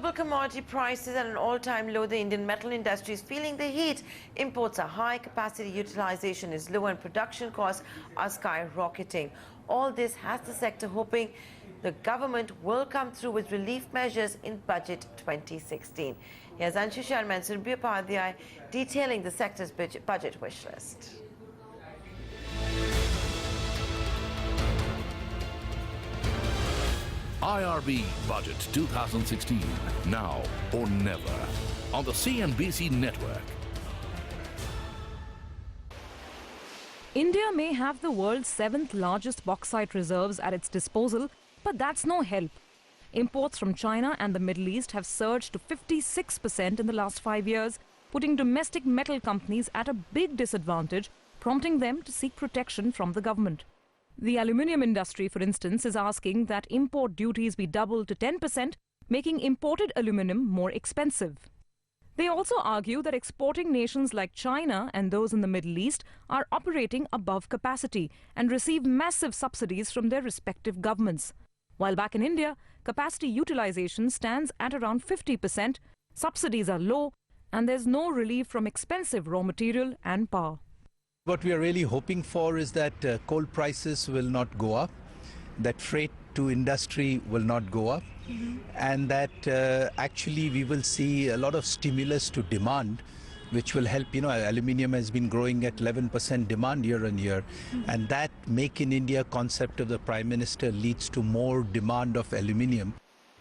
global commodity prices at an all-time low, the Indian metal industry is feeling the heat. Imports are high, capacity utilization is low, and production costs are skyrocketing. All this has the sector hoping the government will come through with relief measures in Budget 2016. Here's Anshu Sharma and Surbhi Upadhyay detailing the sector's budget wish list. IRB Budget 2016, now or never, on the CNBC network. India may have the world's 7th largest bauxite reserves at its disposal, but that's no help. Imports from China and the Middle East have surged to 56% in the last 5 years, putting domestic metal companies at a big disadvantage, prompting them to seek protection from the government. The aluminium industry, for instance, is asking that import duties be doubled to 10%, making imported aluminium more expensive. They also argue that exporting nations like China and those in the Middle East are operating above capacity and receive massive subsidies from their respective governments. While back in India, capacity utilization stands at around 50%, subsidies are low, and there's no relief from expensive raw material and power. What we are really hoping for is that coal prices will not go up, that freight to industry will not go up, and that actually we will see a lot of stimulus to demand, which will help. Aluminium has been growing at 11% demand year on year, and that Make in India concept of the Prime Minister leads to more demand of aluminium.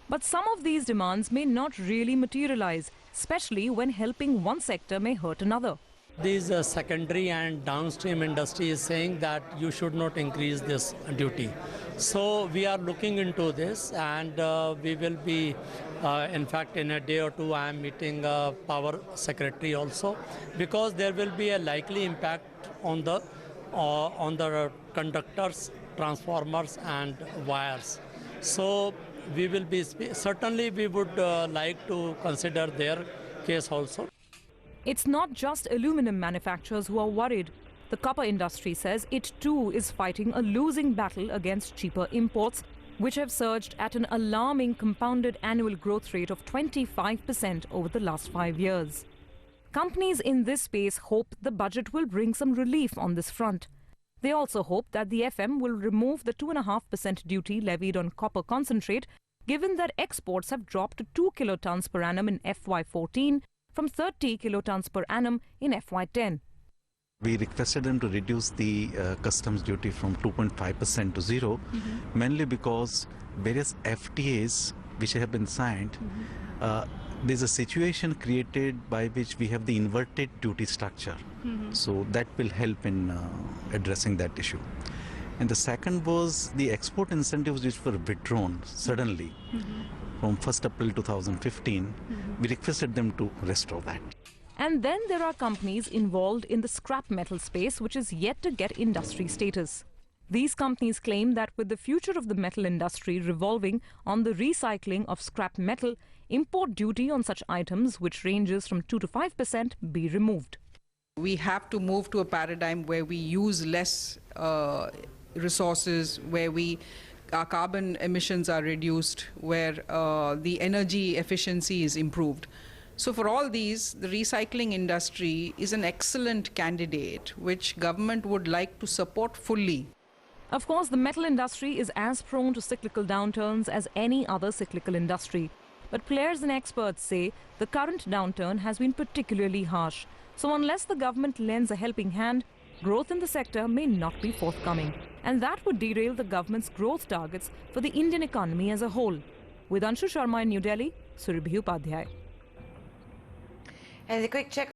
But some of these demands may not really materialize, especially when helping one sector may hurt another. These secondary and downstream industry is saying that you should not increase this duty. So we are looking into this, and we will be, in fact, in a day or two, I am meeting Power Secretary also, because there will be a likely impact on the conductors, transformers and wires. So we will be, certainly we would like to consider their case also. It's not just aluminum manufacturers who are worried. The copper industry says it too is fighting a losing battle against cheaper imports, which have surged at an alarming compounded annual growth rate of 25% over the last 5 years. Companies in this space hope the budget will bring some relief on this front. They also hope that the FM will remove the 2.5% duty levied on copper concentrate, given that exports have dropped to 2 kilotons per annum in FY14 from 30 kilotons per annum in FY10. We requested them to reduce the customs duty from 2.5% to 0, mainly because various FTAs which have been signed, there's a situation created by which we have the inverted duty structure. So that will help in addressing that issue. And the second was the export incentives which were withdrawn suddenly from 1st April 2015. We requested them to restore that. And then there are companies involved in the scrap metal space, which is yet to get industry status. These companies claim that with the future of the metal industry revolving on the recycling of scrap metal, import duty on such items, which ranges from 2 to 5%, be removed. We have to move to a paradigm where we use less resources, where our carbon emissions are reduced, where the energy efficiency is improved. So for all these, the recycling industry is an excellent candidate which government would like to support fully. Of course, the metal industry is as prone to cyclical downturns as any other cyclical industry. But players and experts say the current downturn has been particularly harsh. So unless the government lends a helping hand, growth in the sector may not be forthcoming. And that would derail the government's growth targets for the Indian economy as a whole. With Anshu Sharma in New Delhi, Surbhi Upadhyay. And a quick check